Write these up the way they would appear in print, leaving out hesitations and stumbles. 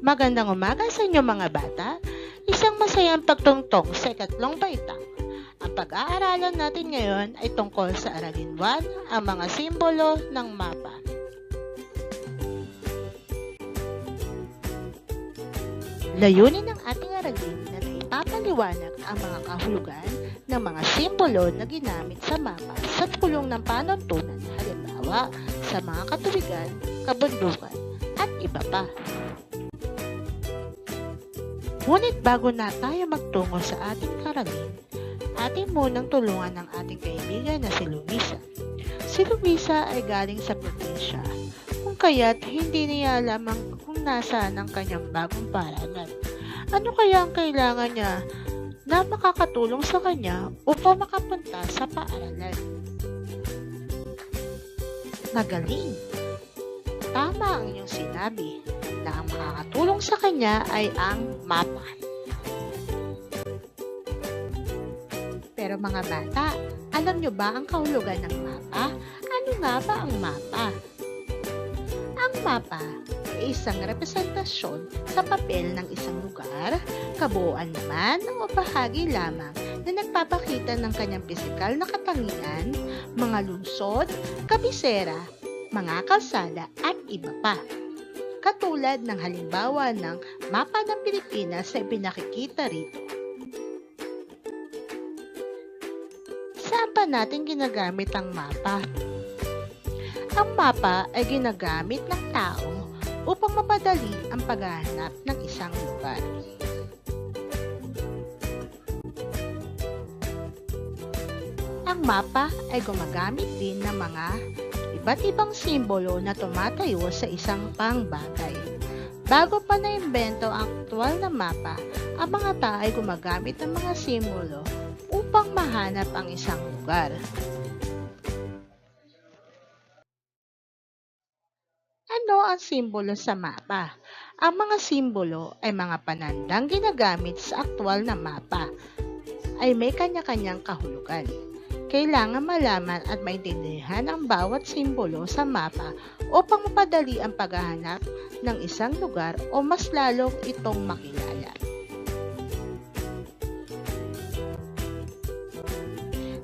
Magandang umaga sa inyo mga bata. Isang masayang pagtungtong sa ikatlong baitang. Ang pag-aaralan natin ngayon ay tungkol sa Aralin 1, ang mga simbolo ng mapa. Layunin ng ating aralin na naipapaliwanag ang mga kahulugan ng mga simbolo na ginamit sa mapa sa tulong ng panuntunan, halimbawa sa mga katuwigan, kabundukan, at iba pa. Ngunit bago na tayo magtungo sa ating karalin, atin munang tulungan ng ating kaibigan na si Luisa. Si Luisa ay galing sa probinsya, kung kaya't hindi niya alam kung nasaan ang kanyang bagong paaralan. Ano kaya ang kailangan niya na makakatulong sa kanya upang makapunta sa paaralan? Magaling! Tama ang iyong sinabi na ang makakatulong sa kanya ay ang mapa. Pero mga bata, alam nyo ba ang kahulugan ng mapa? Ano nga ba ang mapa? Ang mapa ay isang representasyon sa papel ng isang lugar, kabuuan naman o bahagi lamang na nagpapakita ng kanyang pisikal na katangian, mga lungsod, kabisera, mga kalsada at iba pa. Katulad ng halimbawa ng mapa ng Pilipinas na ipinakikita rito. Saan pa natin ginagamit ang mapa? Ang mapa ay ginagamit ng tao upang mapadali ang paghahanap ng isang lugar. Ang mapa ay gumagamit din ng mga iba't ibang simbolo na tumatayo sa isang pangbagay. Bago pa naimbento ang aktwal na mapa, ang mga tao ay gumagamit ng mga simbolo upang mahanap ang isang lugar. Ano ang simbolo sa mapa? Ang mga simbolo ay mga panandang ginagamit sa aktwal na mapa ay may kanya-kanyang kahulugan. Kailangan malaman at maintindihan ang bawat simbolo sa mapa upang mapadali ang paghahanap ng isang lugar o mas lalong itong makilala.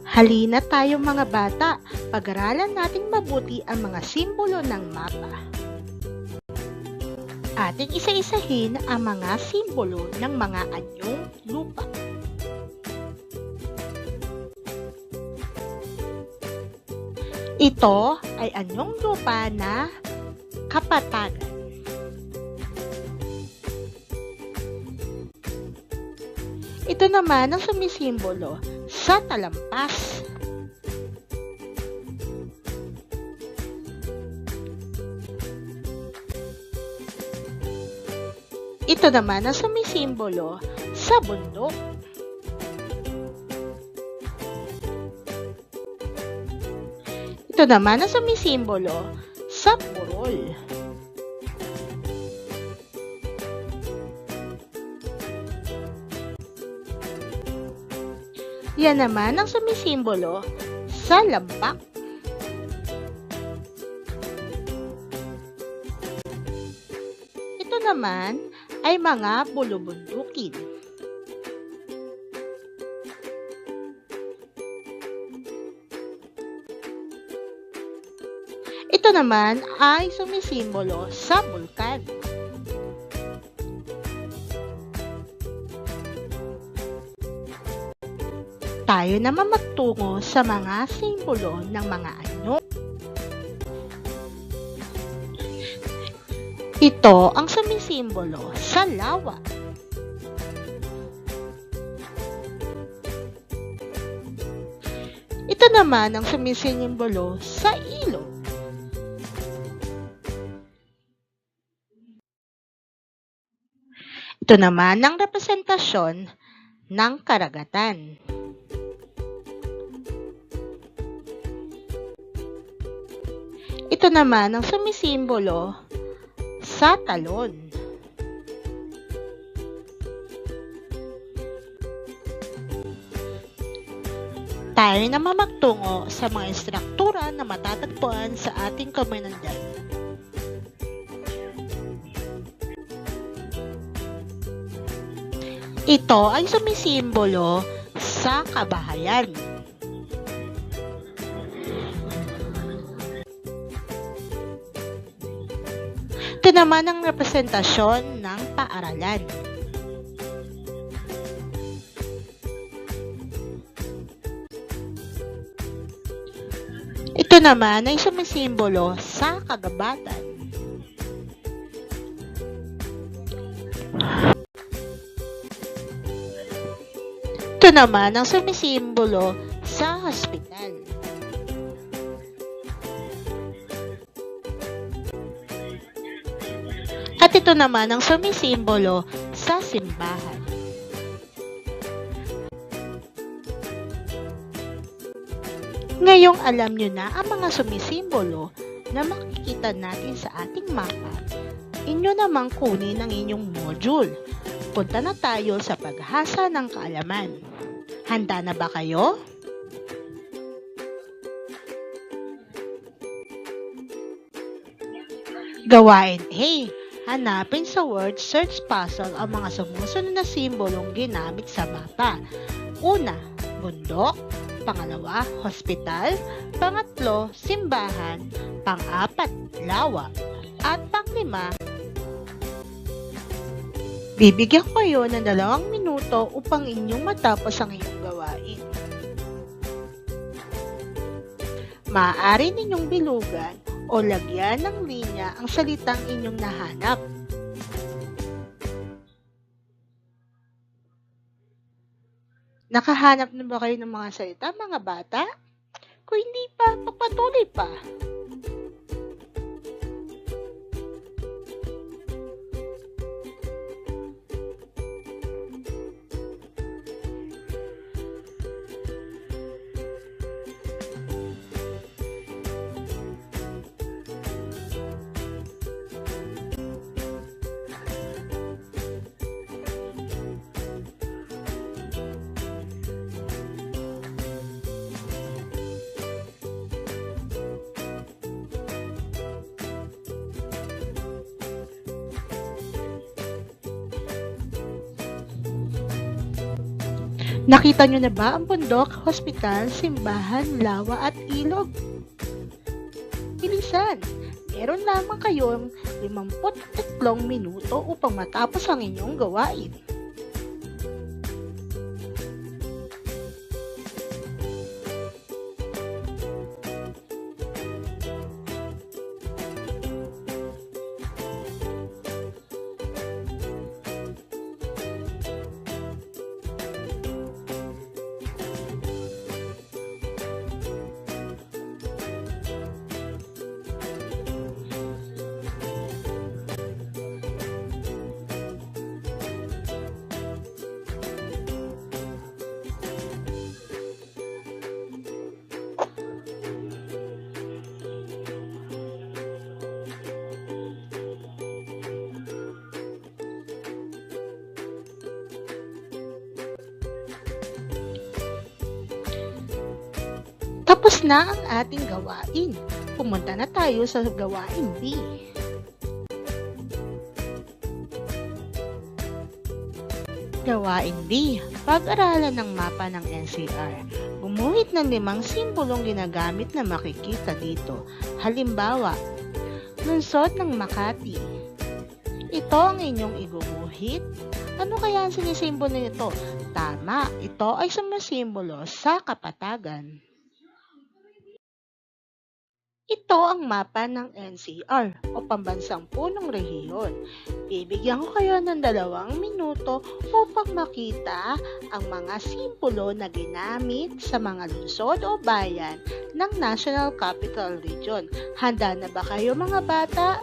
Halina tayo mga bata, pag-aralan nating mabuti ang mga simbolo ng mapa. Ating isa-isahin ang mga simbolo ng mga anyong lupa. Ito ay anyong lupa na kapatagan. Ito naman ang sumisimbolo sa talampas. Ito naman ang sumisimbolo sa bundok. Ito naman ang sumisimbolo sa burol. Yan naman ang sumisimbolo sa lampak. Ito naman ay mga bulubundukin. Ito naman ay sumisimbolo sa bulkan. Tayo naman magtungo sa mga simbolo ng mga anyo. Ito ang sumisimbolo sa lawa. Ito naman ang sumisimbolo sa ilog. Ito naman ang representasyon ng karagatan. Ito naman ang sumisimbolo sa talon. Tayo naman magtungo sa mga istruktura na matatagpuan sa ating komunidad. Ito ay sumisimbolo sa kabahayan. Ito naman ang representasyon ng paaralan. Ito naman ay sumisimbolo sa kagubatan. Ito naman ang sumisimbolo sa hospital. At ito naman ang sumisimbolo sa simbahan. Ngayong alam nyo na ang mga sumisimbolo na makikita natin sa ating mapa, inyo namang kunin ang inyong module. Punta na tayo sa paghasa ng kaalaman. Handa na ba kayo? Gawain A. Hanapin sa word search puzzle ang mga sumusunod na simbolong ginamit sa mapa. Una, bundok. Pangalawa, hospital. Pangatlo, simbahan. Pang-apat, lawa. At pang-lima, bibigyan ko kayo ng 2 minuto upang inyong matapos ang inyong gawain. Maaari ninyong bilugan o lagyan ng linya ang salitang inyong nahanap. Nakahanap na ba kayo ng mga salita, mga bata? Kung hindi pa, pagpatuloy pa. Nakita nyo na ba ang bundok, hospital, simbahan, lawa at ilog? Bilisan! Meron lamang kayong 53 minuto upang matapos ang inyong gawain. Tapos na ang ating gawain. Pumunta na tayo sa gawain B. Gawain B. Pag-aralan ng mapa ng NCR. Gumuhit ng 5 simbolong ginagamit na makikita dito. Halimbawa, lungsod ng Makati. Ito ang inyong iguguhit. Ano kaya ang sinisimbolo nito? Tama, ito ay sumisimbolo sa kapatagan. Ito ang mapa ng NCR o Pambansang Punong Rehiyon. Bibigyan ko kayo ng 2 minuto upang makita ang mga simbolo na ginamit sa mga lungsod o bayan ng National Capital Region. Handa na ba kayo, mga bata?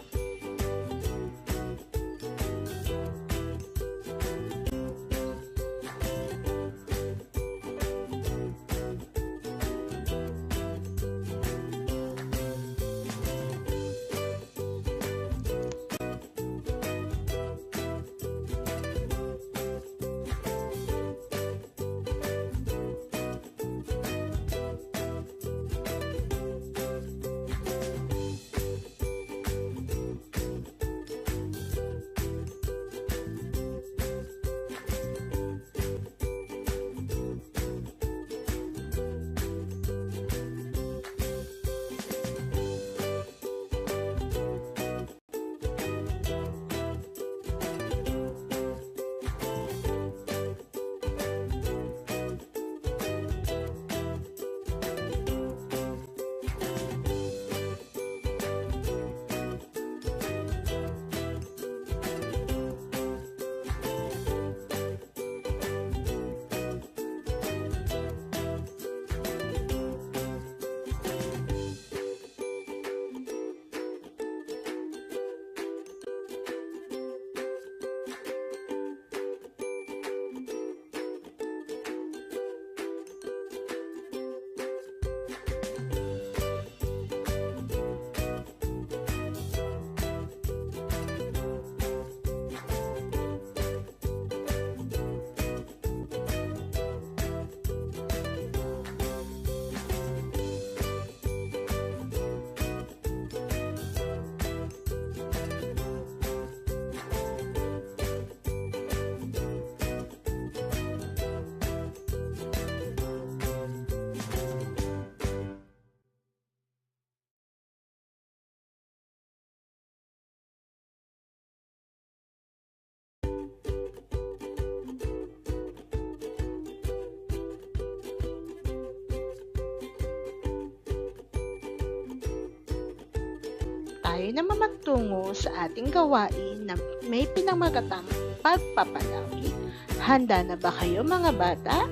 tayo naman magtungo sa ating gawain na may pinamagatang pagpapalawig. Handa na ba kayo mga bata?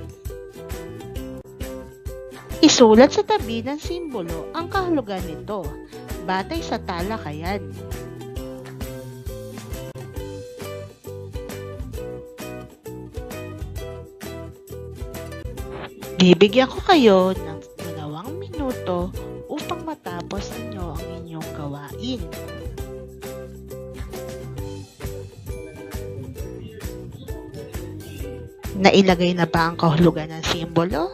Isulat sa tabi ng simbolo ang kahulugan nito, batay sa talakayan. Bibigyan ko kayo ng 2 minuto upang matapos ninyo ang inyong gawain. Nailagay na ba ang kahulugan ng simbolo?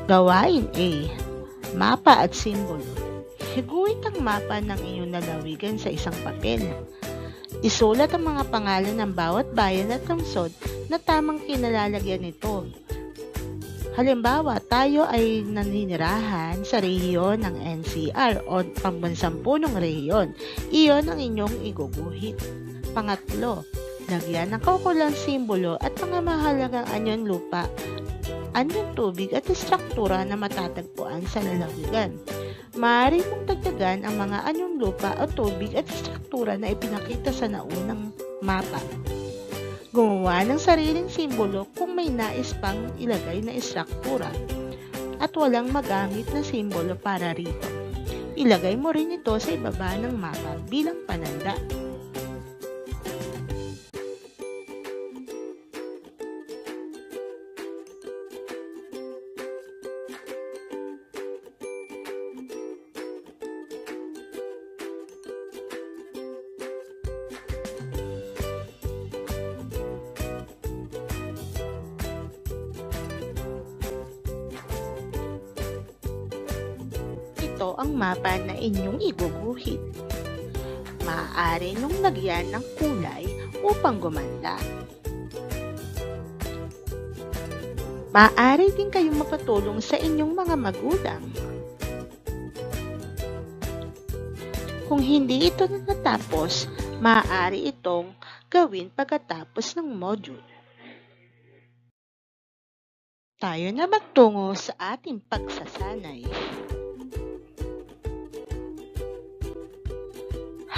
Gawain A. Mapa at simbolo. Higuit ang mapa ng inyong lalawigan sa isang papel. Isulat ang mga pangalan ng bawat bayan at lungsod na tamang kinalalagyan nito. Halimbawa, tayo ay naninirahan sa rehiyon ng NCR o pambansang punong rehiyon. Iyon ang inyong iguguhit. Pangatlo, lagyan ng kaukulang simbolo at mga mahalagang anyong lupa, anyong tubig at istruktura na matatagpuan sa lalawigan. Maaari mong dagdagan ang mga anyong lupa o tubig at istruktura na ipinakita sa naunang mapa. Gumawa ng sariling simbolo kung may nais pang ilagay na istruktura at walang magamit na simbolo para rito. Ilagay mo rin ito sa ibaba ng mapa bilang pananda. Ito ang mapa na inyong iguguhit. Maaari niyong lagyan ng kulay upang gumanda. Maaari din kayong magpatulong sa inyong mga magulang. Kung hindi ito natapos, maaari itong gawin pagkatapos ng module. Tayo na magtungo sa ating pagsasanay.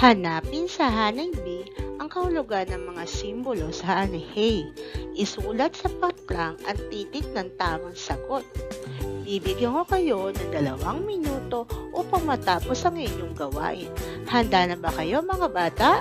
Hanapin sa hanay B ang kahulugan ng mga simbolo sa hanay A. Isulat sa patlang ang titik ng tamang sagot. Bibigyan ko kayo ng 2 minuto upang matapos ang inyong gawain. Handa na ba kayo mga bata?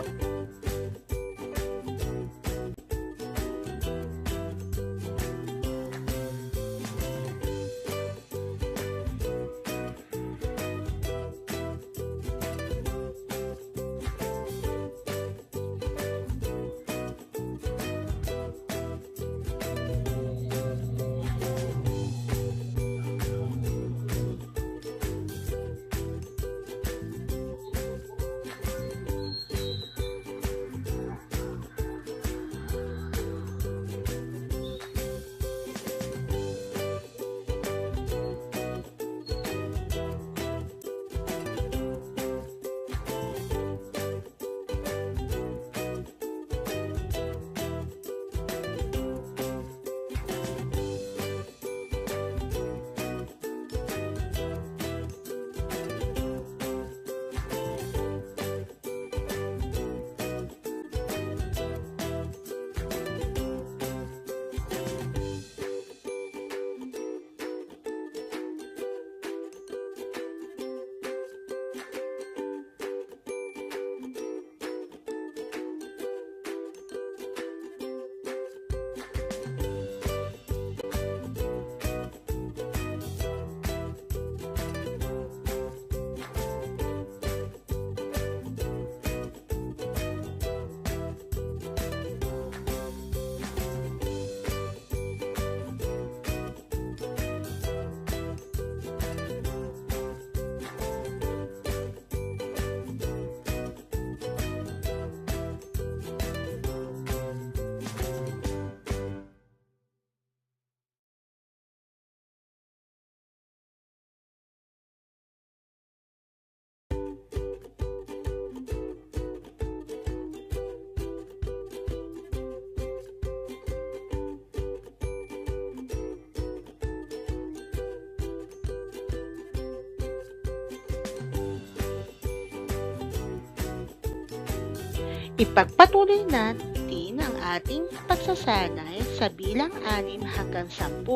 Ipagpatuloy natin ang ating pagsasanay sa bilang 6 hanggang 10.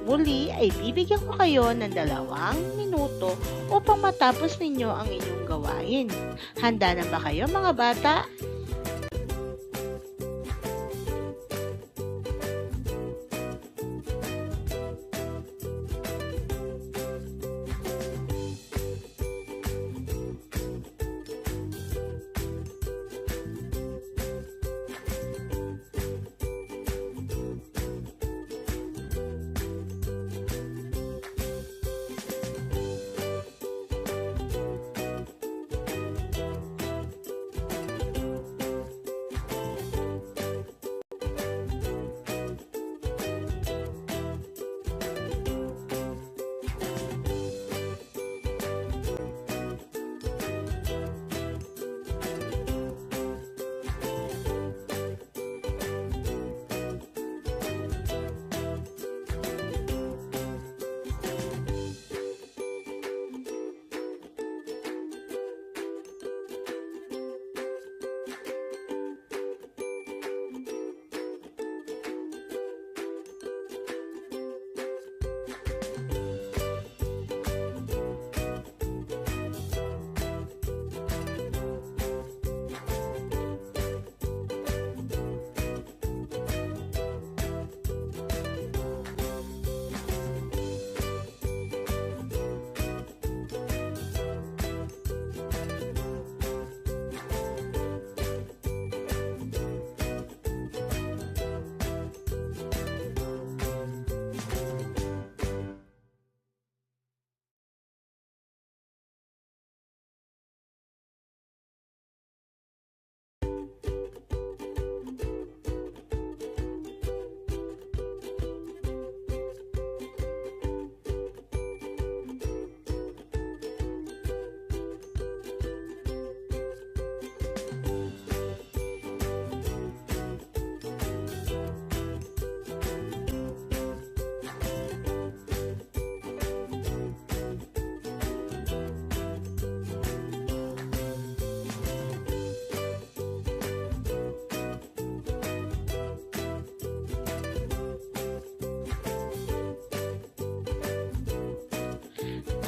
Muli ay bibigyan ko kayo ng 2 minuto upang matapos ninyo ang inyong gawain. Handa na ba kayo mga bata?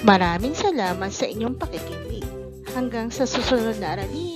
Maraming salamat sa inyong pakikinig. Hanggang sa susunod na aralin.